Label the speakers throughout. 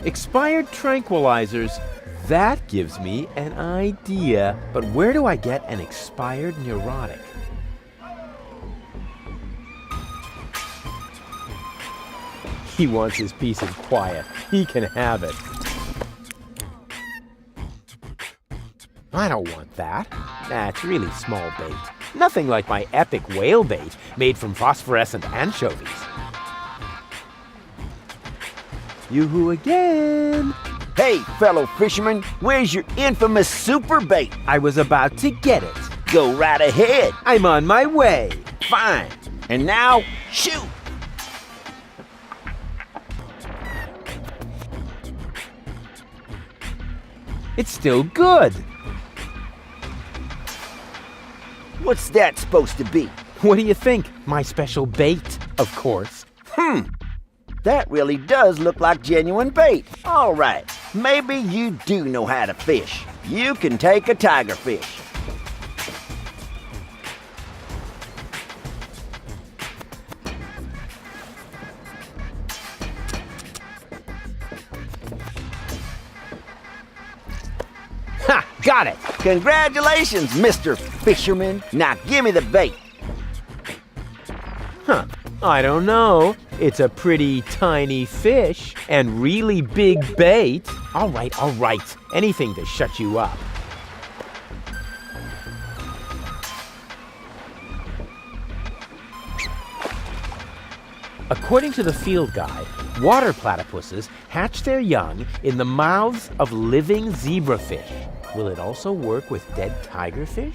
Speaker 1: Expired tranquilizers. That gives me an idea. But where do I get an expired neurotic? He wants his peace and quiet. He can have it. I don't want that. That's really small bait. Nothing like my epic whale bait made from phosphorescent anchovies. Yoo-hoo again.
Speaker 2: Hey, fellow fisherman, where's your infamous super bait?
Speaker 1: I was about to get it.
Speaker 2: Go right ahead.
Speaker 1: I'm on my way.
Speaker 2: Fine. And now, shoot!
Speaker 1: It's still good.
Speaker 2: What's that supposed to be?
Speaker 1: What do you think? My special bait, of course.
Speaker 2: That really does look like genuine bait. All right, maybe you do know how to fish. You can take a tigerfish.
Speaker 1: Ha! Got it!
Speaker 2: Congratulations, Mr. Fisherman. Now give me the bait.
Speaker 1: Huh. I don't know. It's a pretty tiny fish and really big bait. All right. Anything to shut you up. According to the field guide, water platypuses hatch their young in the mouths of living zebrafish. Will it also work with dead tigerfish?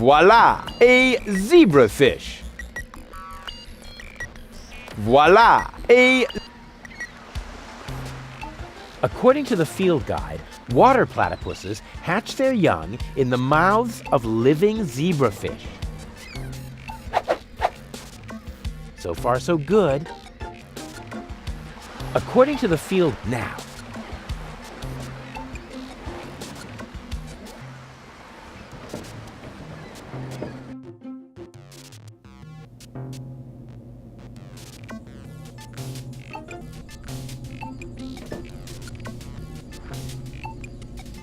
Speaker 1: Voila, a zebrafish. Voila, a... According to the field guide, water platypuses hatch their young in the mouths of living zebrafish. So far, so good. According to the field now,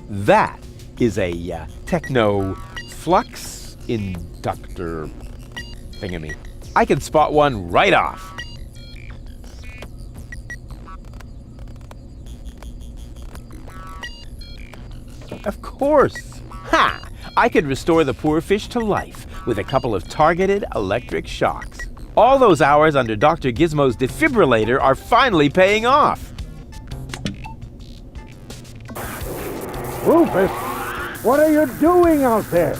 Speaker 1: that is a techno flux inductor thingamy. I can spot one right off. Of course. Ha! I could restore the poor fish to life with a couple of targeted electric shocks. All those hours under Dr. Gizmo's defibrillator are finally paying off.
Speaker 3: Rufus, what are you doing out there?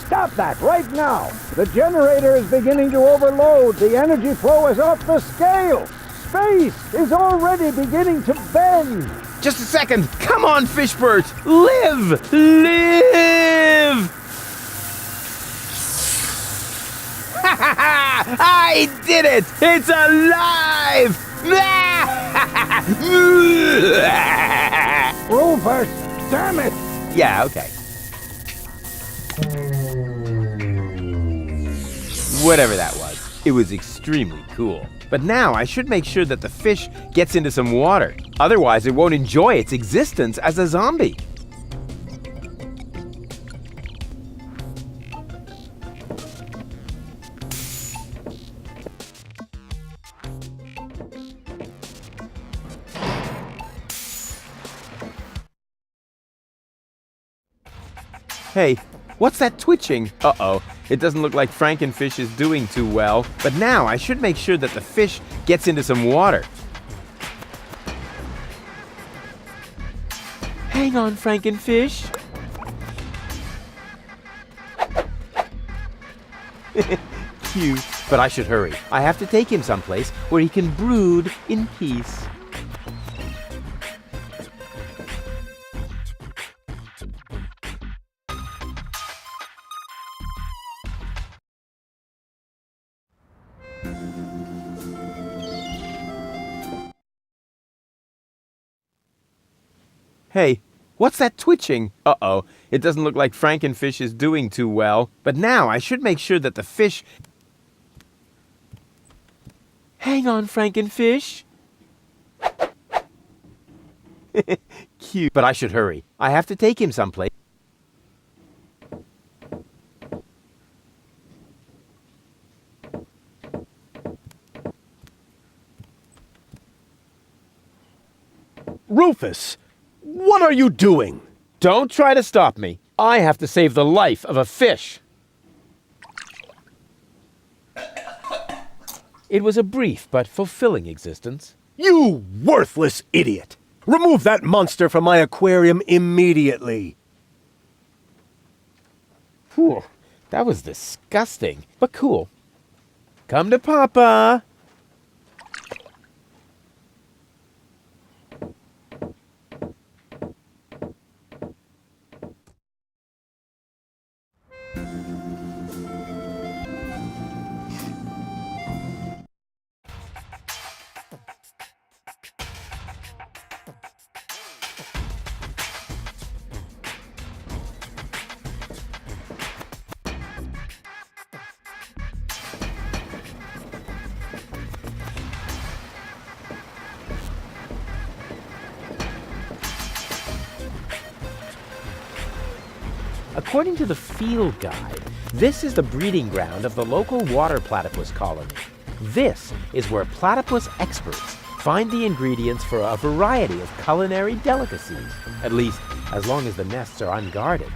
Speaker 3: Stop that right now! The generator is beginning to overload. The energy flow is off the scale. Space is already beginning to bend.
Speaker 1: Just a second. Come on, Fishbert. Live! Live! I did it! It's alive!
Speaker 3: Rufus, damn it!
Speaker 1: Yeah, okay. Whatever that was, it was extremely cool. But now I should make sure that the fish gets into some water. Otherwise, it won't enjoy its existence as a zombie. Hey, what's that twitching? Uh-oh, it doesn't look like Frankenfish is doing too well. But now I should make sure that the fish gets into some water. Hang on, Frankenfish. Cute. But I should hurry. I have to take him someplace where he can brood in peace. Hey, what's that twitching? Uh-oh, it doesn't look like Frankenfish is doing too well. But now I should make sure that the fish... Hang on, Frankenfish. Cute. But I should hurry. I have to take him someplace.
Speaker 4: Rufus, what are you doing?
Speaker 1: Don't try to stop me. I have to save the life of a fish. It was a brief but fulfilling existence.
Speaker 4: You worthless idiot! Remove that monster from my aquarium immediately!
Speaker 1: Whew, that was disgusting, but cool. Come to Papa. According to the field guide, this is the breeding ground of the local water platypus colony. This is where platypus experts find the ingredients for a variety of culinary delicacies, at least as long as the nests are unguarded.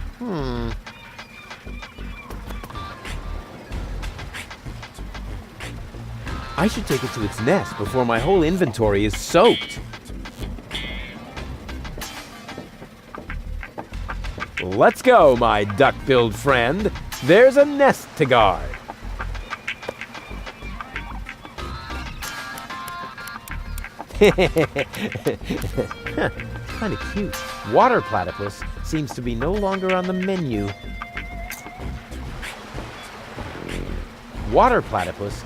Speaker 1: I should take it to its nest before my whole inventory is soaked. Let's go, my duck-billed friend. There's a nest to guard. Kind of cute. Water platypus seems to be no longer on the menu. Water platypus?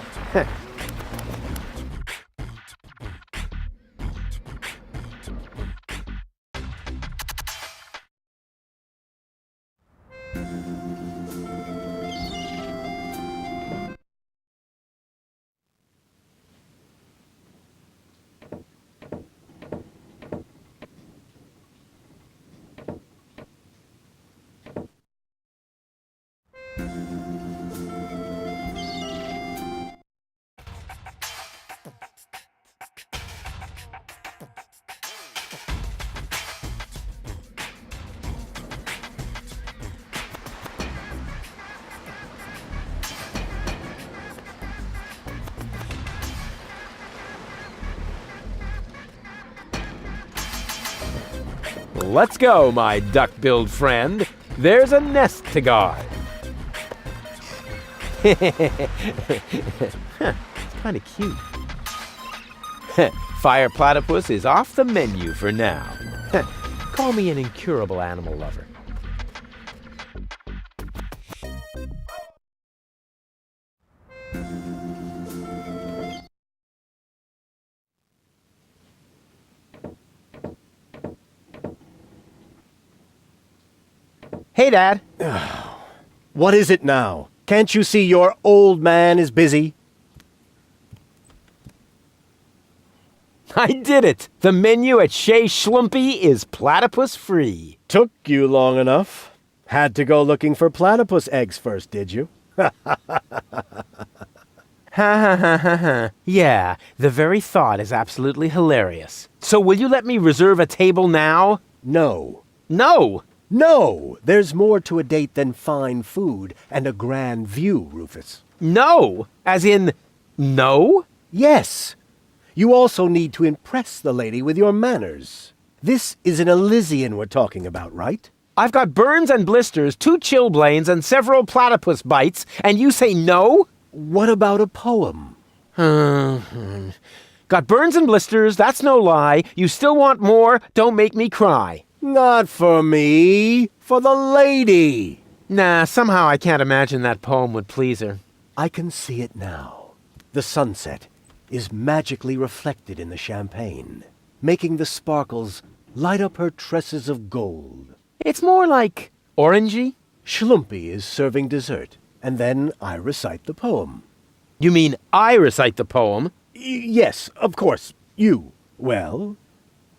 Speaker 1: Let's go, my duck-billed friend. There's a nest to guard. It's kind of cute. Fire platypus is off the menu for now. Call me an incurable animal lover. Hey, Dad.
Speaker 4: What is it now? Can't you see your old man is busy?
Speaker 1: I did it! The menu at Chez Schlumpy is platypus-free.
Speaker 4: Took you long enough. Had to go looking for platypus eggs first, did you?
Speaker 1: Ha ha ha ha ha. Yeah, the very thought is absolutely hilarious. So will you let me reserve a table now?
Speaker 4: No.
Speaker 1: No.
Speaker 4: What is it now? Can't you see your old man is busy? I did it. The menu at Chez Schlumpy is platypus-free. Took you long enough. Had to go looking for platypus eggs first, did you? Ha ha ha ha ha. Yeah, the very thought is absolutely hilarious. So will you let me reserve a table now? No. No, there's more to a date than fine food and a grand view, Rufus.
Speaker 1: No, as in no?
Speaker 4: Yes. You also need to impress the lady with your manners. This is an Elysian we're talking about, right?
Speaker 1: I've got burns and blisters, 2 chilblains, and several platypus bites, and you say no?
Speaker 4: What about a poem?
Speaker 1: Got burns and blisters, that's no lie. You still want more, don't make me cry.
Speaker 4: Not for me, for the lady.
Speaker 1: Nah, somehow I can't imagine that poem would please her.
Speaker 4: I can see it now. The sunset is magically reflected in the champagne, making the sparkles light up her tresses of gold.
Speaker 1: It's more like orangey.
Speaker 4: Schlumpy is serving dessert, and then I recite the poem.
Speaker 1: You mean I recite the poem?
Speaker 4: Yes, of course, you. Well,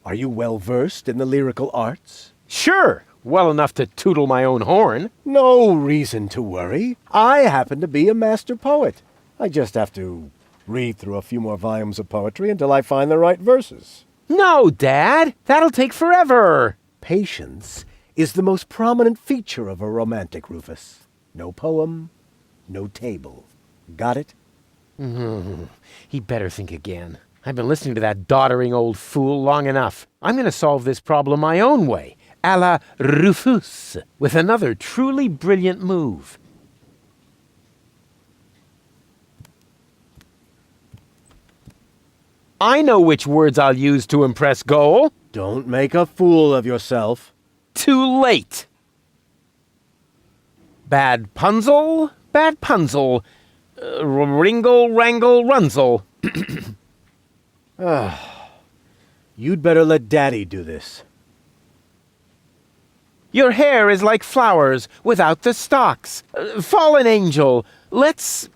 Speaker 4: are you well-versed in the lyrical arts?
Speaker 1: Sure, well enough to tootle my own horn.
Speaker 4: No reason to worry. I happen to be a master poet. I just have to read through a few more volumes of poetry until I find the right verses.
Speaker 1: No, Dad, that'll take forever.
Speaker 4: Patience is the most prominent feature of a romantic, Rufus. No poem, no table. Got it?
Speaker 1: He'd better think again. I've been listening to that doddering old fool long enough. I'm going to solve this problem my own way, a la Rufus, with another truly brilliant move. I know which words I'll use to impress Goal.
Speaker 4: Don't make a fool of yourself.
Speaker 1: Too late. Bad punzel, bad punzel. Ringle, wrangle, runzel.
Speaker 4: You'd better let Daddy do this.
Speaker 1: Your hair is like flowers without the stalks. Fallen angel, let's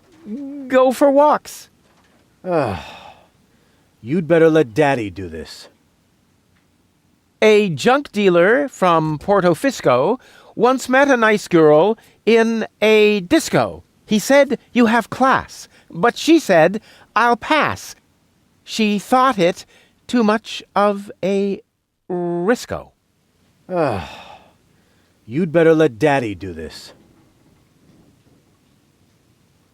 Speaker 1: go for walks.
Speaker 4: You'd better let Daddy do this.
Speaker 1: A junk dealer from Porto Fisco once met a nice girl in a disco. He said, "You have class," but she said, "I'll pass." She thought it too much of a risco.
Speaker 4: You'd better let Daddy do this.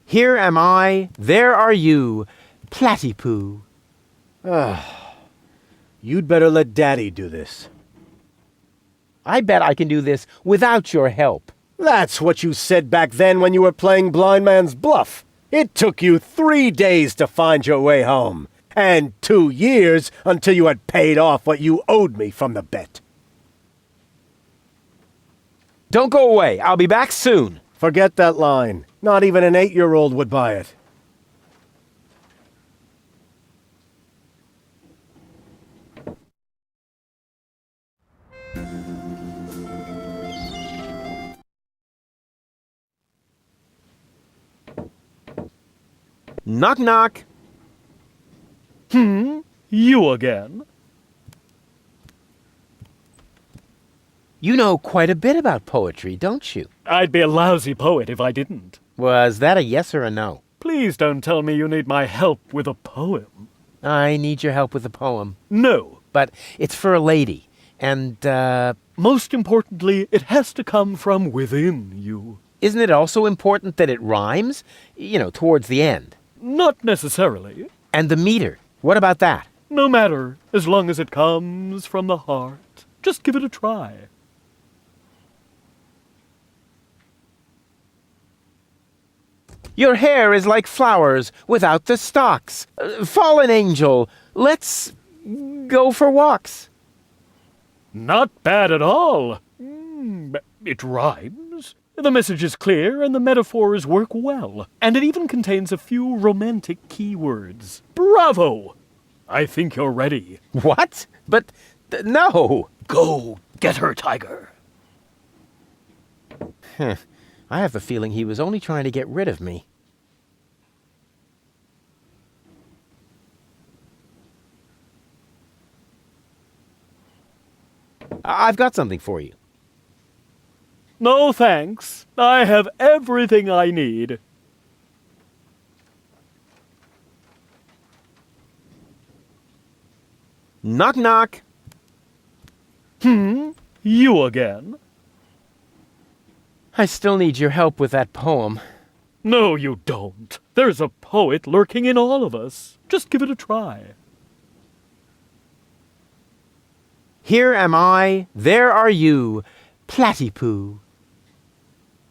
Speaker 1: Here am I, there are you, platypoo.
Speaker 4: You'd better let Daddy do this.
Speaker 1: I bet I can do this without your help.
Speaker 4: That's what you said back then when you were playing blind man's bluff. It took you 3 days to find your way home, and 2 years until you had paid off what you owed me from the bet.
Speaker 1: Don't go away. I'll be back soon.
Speaker 4: Forget that line. Not even an 8-year-old would buy it.
Speaker 1: Knock, knock.
Speaker 5: You again?
Speaker 1: You know quite a bit about poetry, don't you?
Speaker 5: I'd be a lousy poet if I didn't.
Speaker 1: Was that a yes or a no?
Speaker 5: Please don't tell me you need my help with a poem.
Speaker 1: I need your help with a poem.
Speaker 5: No.
Speaker 1: But it's for a lady. And,
Speaker 5: Most importantly, it has to come from within you.
Speaker 1: isn't it also important that it rhymes? You know, towards the end.
Speaker 5: Not necessarily.
Speaker 1: And the meter. What about that?
Speaker 5: No matter, as long as it comes from the heart. Just give it a try.
Speaker 1: Your hair is like flowers without the stalks. Fallen angel, let's go for walks.
Speaker 5: Not bad at all. It rhymes. The message is clear and the metaphors work well. And it even contains a few romantic keywords. Bravo! I think you're ready.
Speaker 1: What? But, no.
Speaker 5: Go get her, Tiger.
Speaker 1: I have a feeling he was only trying to get rid of me. I've got something for you.
Speaker 5: No thanks. I have everything I need.
Speaker 1: Knock, knock.
Speaker 5: You again?
Speaker 1: I still need your help with that poem.
Speaker 5: No, you don't. There's a poet lurking in all of us. Just give it a try.
Speaker 1: Here am I, there are you, Platypoo.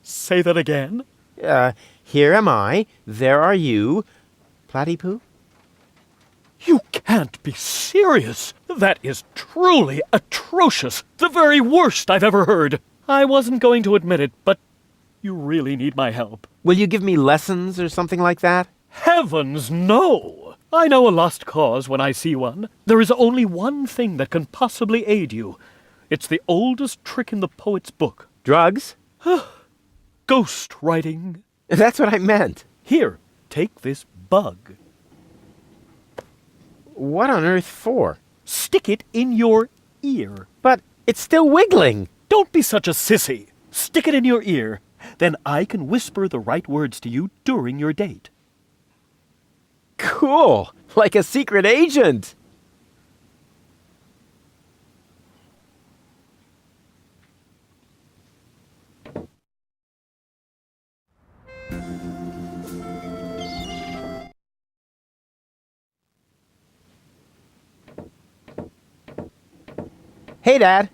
Speaker 5: Say that again.
Speaker 1: Here am I, there are you, Platypoo.
Speaker 5: You can't be serious. That is truly atrocious. The very worst I've ever heard. I wasn't going to admit it, but you really need my help.
Speaker 1: Will you give me lessons or something like that?
Speaker 5: Heavens, no! I know a lost cause when I see one. There is only one thing that can possibly aid you. It's the oldest trick in the poet's book.
Speaker 1: Drugs?
Speaker 5: Ghost writing.
Speaker 1: That's what I meant.
Speaker 5: Here, take this bug.
Speaker 1: What on earth for?
Speaker 5: Stick it in your ear.
Speaker 1: But it's still wiggling.
Speaker 5: Don't be such a sissy. Stick it in your ear. Then I can whisper the right words to you during your date.
Speaker 1: Cool. Like a secret agent. Hey, Dad.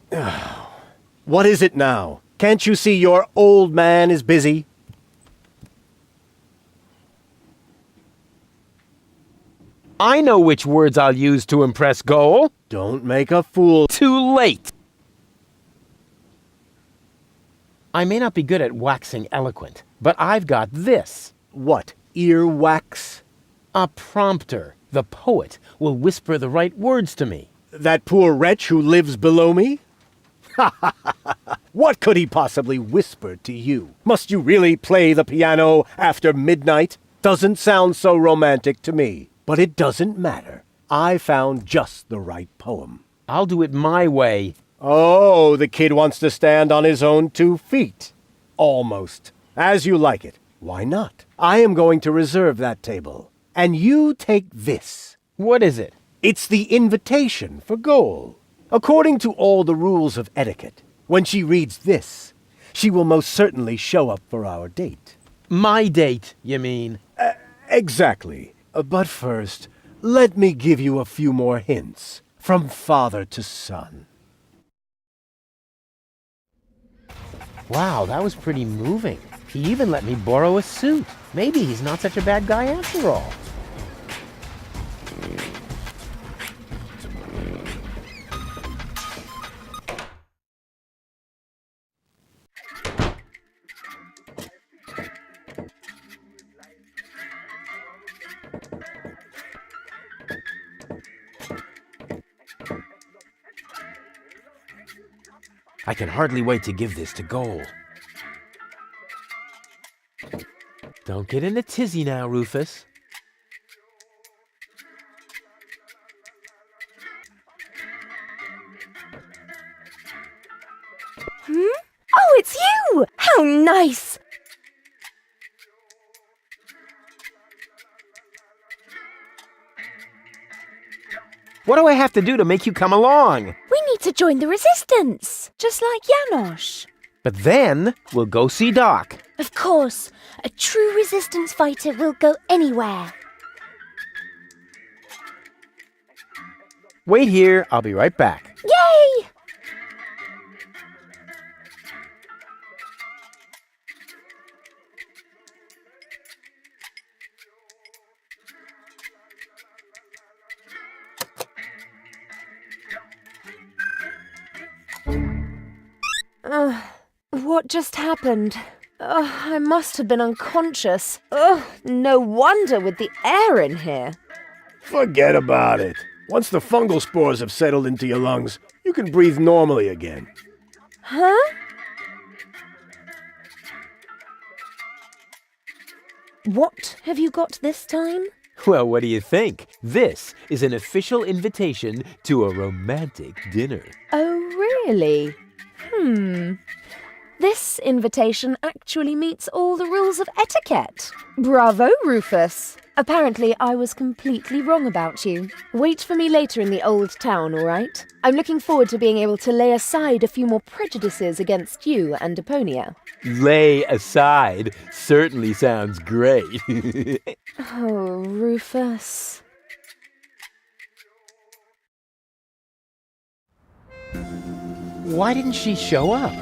Speaker 4: What is it now? Can't you see your old man is busy?
Speaker 1: I know which words I'll use to impress Goal.
Speaker 4: Don't make a fool.
Speaker 1: Too late. I may not be good at waxing eloquent, but I've got this.
Speaker 4: What, earwax?
Speaker 1: A prompter. The poet will whisper the right words to me.
Speaker 4: That poor wretch who lives below me? What could he possibly whisper to you? Must you really play the piano after midnight? Doesn't sound so romantic to me. But it doesn't matter. I found just the right poem.
Speaker 1: I'll do it my way.
Speaker 4: Oh, the kid wants to stand on his own 2 feet. Almost. As you like it. Why not? I am going to reserve that table. And you take this.
Speaker 1: What is it?
Speaker 4: It's the invitation for Goal. According to all the rules of etiquette, when she reads this, she will most certainly show up for our date.
Speaker 1: My date, you mean?
Speaker 4: Exactly. But first, let me give you a few more hints, from father to son.
Speaker 1: Wow, that was pretty moving. He even let me borrow a suit. Maybe he's not such a bad guy after all. I can hardly wait to give this to Goal. Don't get in a tizzy now, Rufus.
Speaker 6: Oh, it's you! How nice!
Speaker 1: What do I have to do to make you come along?
Speaker 6: We need to join the resistance, just like Janosch.
Speaker 1: But then we'll go see Doc.
Speaker 6: Of course, a true resistance fighter will go anywhere.
Speaker 1: Wait here, I'll be right back.
Speaker 6: Yay! What just happened? I must have been unconscious. No wonder with the air in here.
Speaker 4: Forget about it. Once the fungal spores have settled into your lungs, you can breathe normally again.
Speaker 6: Huh? What have you got this time?
Speaker 1: Well, what do you think? This is an official invitation to a romantic dinner.
Speaker 6: Oh, really? This invitation actually meets all the rules of etiquette. Bravo, Rufus. Apparently, I was completely wrong about you. Wait for me later in the old town, all right? I'm looking forward to being able to lay aside a few more prejudices against you and Deponia.
Speaker 1: Lay aside certainly sounds great.
Speaker 6: Oh, Rufus.
Speaker 1: Why didn't she show up?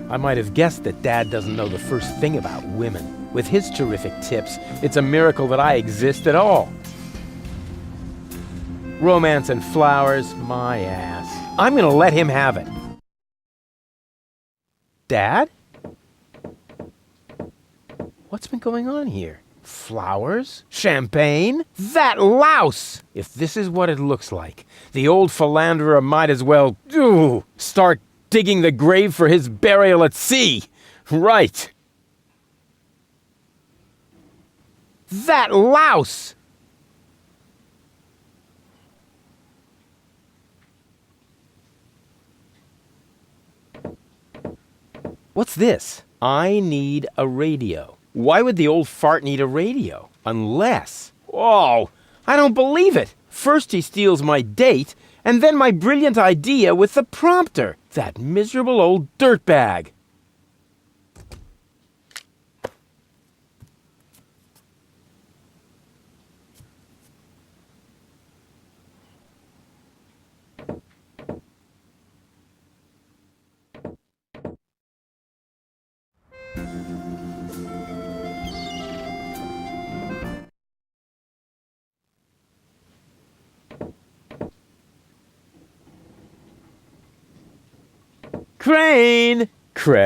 Speaker 1: I might have guessed that Dad doesn't know the first thing about women. With his terrific tips, it's a miracle that I exist at all. Romance and flowers, my ass. I'm gonna let him have it. Dad? What's been going on here? Flowers? Champagne? That louse! If this is what it looks like, the old philanderer might as well, start digging the grave for his burial at sea. Right. That louse! What's this? I need a radio. Why would the old fart need a radio? Unless... Oh, I don't believe it! First he steals my date, and then my brilliant idea with the prompter. That miserable old dirtbag. Crane! Crane!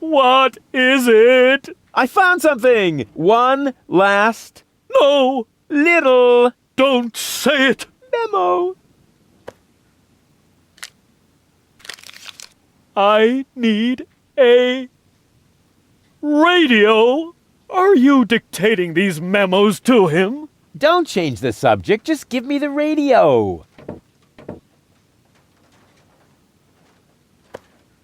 Speaker 5: What is it?
Speaker 1: I found something! One last
Speaker 5: No!
Speaker 1: little
Speaker 5: Don't say it!
Speaker 1: memo.
Speaker 5: I need a radio. Are you dictating these memos to him?
Speaker 1: Don't change the subject, just give me the radio.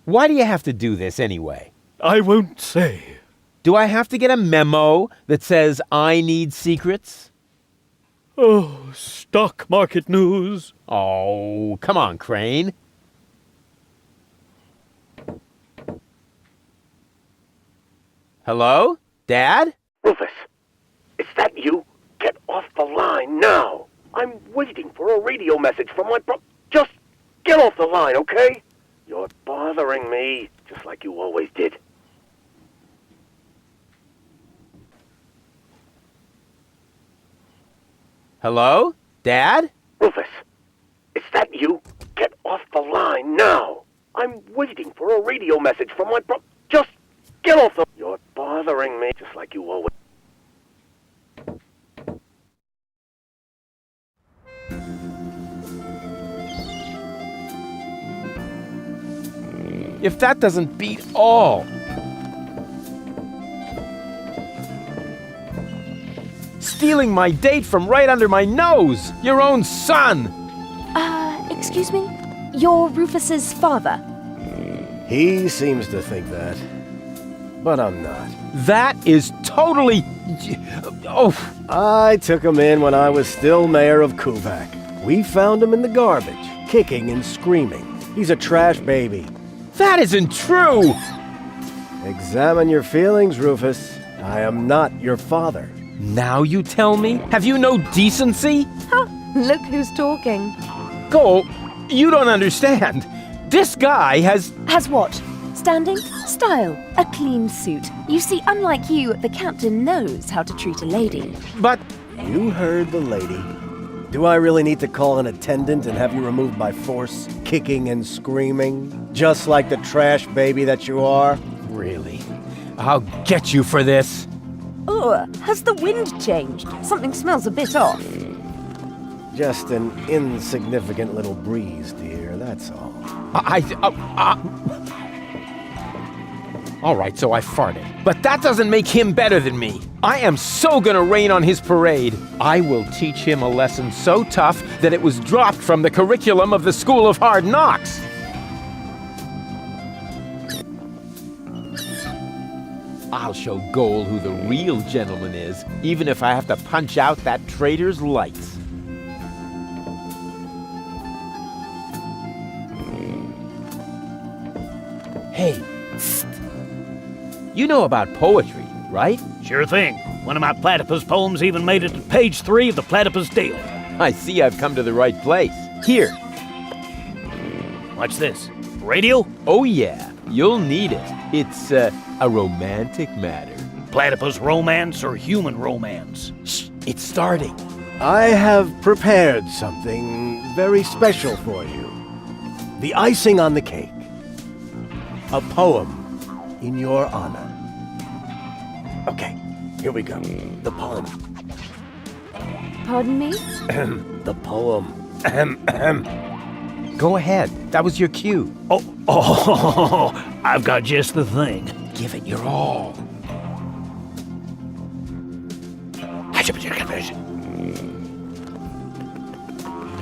Speaker 1: Why do you have to do this anyway?
Speaker 5: I won't say.
Speaker 1: Do I have to get a memo that says I need secrets?
Speaker 5: Oh, stock market news.
Speaker 1: Oh, come on, Crane. Hello? Dad?
Speaker 7: Rufus, is that you? Get off the line now. I'm waiting for a radio message from my Just get off the line, okay? You're bothering me, just like you always did.
Speaker 1: Hello? Dad?
Speaker 7: Rufus, is that you? Get off the line now. I'm waiting for a radio message from my Just get off the... You're bothering me, just like you always...
Speaker 1: If that doesn't beat all. Stealing my date from right under my nose! Your own son!
Speaker 6: Excuse me? You're Rufus's father?
Speaker 4: He seems to think that. But I'm not.
Speaker 1: That is totally... Oh,
Speaker 4: I took him in when I was still mayor of Kuvak. We found him in the garbage, kicking and screaming. He's a trash baby.
Speaker 1: that isn't true!
Speaker 4: Examine your feelings, Rufus. I am not your father.
Speaker 1: Now you tell me? Have you no decency?
Speaker 6: Huh, look who's talking.
Speaker 1: Cole, you don't understand. This guy has...
Speaker 6: Has what? Standing? Style. A clean suit. You see, unlike you, the captain knows how to treat a lady.
Speaker 1: But...
Speaker 4: You heard the lady. Do I really need to call an attendant and have you removed by force, kicking and screaming? Just like the trash baby that you are?
Speaker 1: Really? I'll get you for this.
Speaker 6: Ugh, has the wind changed? Something smells a bit off.
Speaker 4: Just an insignificant little breeze, dear, that's all.
Speaker 1: All right, so I farted. But that doesn't make him better than me. I am so gonna rain on his parade. I will teach him a lesson so tough that it was dropped from the curriculum of the School of Hard Knocks. I'll show Goal who the real gentleman is, even if I have to punch out that traitor's lights. Hey, psst. You know about poetry, right?
Speaker 5: Sure thing. One of my platypus poems even made it to page 3 of the Platypus Daily.
Speaker 1: I see I've come to the right place. Here.
Speaker 5: What's this? Radio?
Speaker 1: Oh yeah, you'll need it. It's a romantic matter.
Speaker 5: Platypus romance or human romance?
Speaker 1: Shh, it's starting.
Speaker 4: I have prepared something very special for you. The icing on the cake. A poem in your honor. Okay, here we go. The poem.
Speaker 6: Pardon me?
Speaker 4: The poem.
Speaker 1: Go ahead. That was your cue.
Speaker 5: Oh, I've got just the thing.
Speaker 1: Give it your all.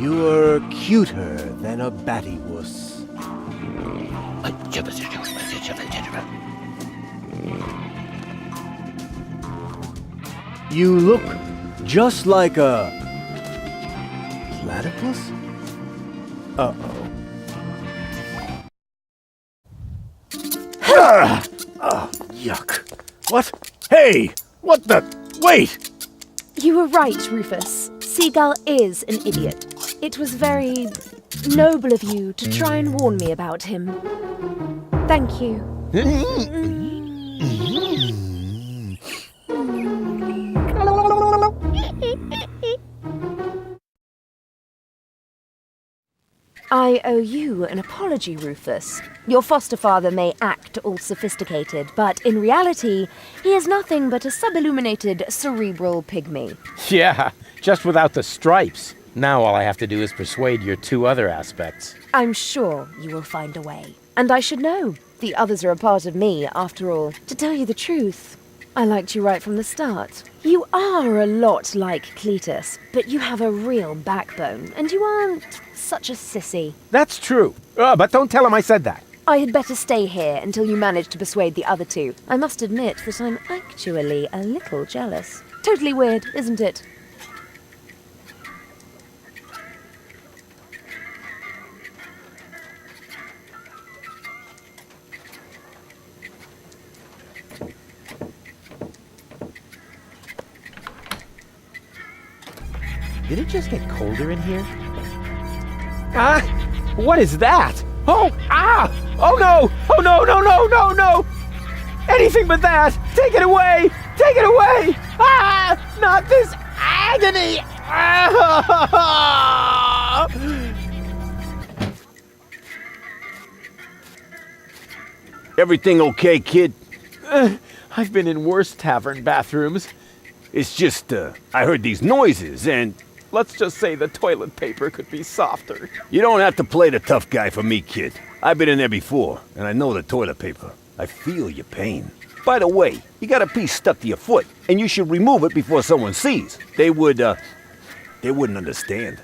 Speaker 4: You're cuter than a battywuss. You look just like a platypus? Uh-oh. Yuck. What? Hey! What the? Wait!
Speaker 6: You were right, Rufus. Seagull is an idiot. It was very noble of you to try and warn me about him. Thank you. I owe you an apology, Rufus. Your foster father may act all sophisticated, but in reality, he is nothing but a subilluminated cerebral pygmy.
Speaker 1: Yeah, just without the stripes. Now all I have to do is persuade your 2 other aspects.
Speaker 6: I'm sure you will find a way. And I should know. The others are a part of me, after all. To tell you the truth, I liked you right from the start. You are a lot like Cletus, but you have a real backbone, and you aren't such a sissy.
Speaker 1: That's true. But don't tell him I said that.
Speaker 6: I had better stay here until you manage to persuade the other 2. I must admit that I'm actually a little jealous. Totally weird, isn't it?
Speaker 1: Did it just get colder in here? Ah! What is that? Oh! Ah! Oh no! Oh no, no, no, no, no! Anything but that! Take it away! Take it away! Ah! Not this agony! Ah!
Speaker 2: Everything okay, kid?
Speaker 1: I've been in worse tavern bathrooms.
Speaker 2: It's just, I heard these noises and...
Speaker 1: Let's just say the toilet paper could be softer.
Speaker 2: You don't have to play the tough guy for me, kid. I've been in there before, and I know the toilet paper. I feel your pain. By the way, you got a piece stuck to your foot, and you should remove it before someone sees. They wouldn't understand.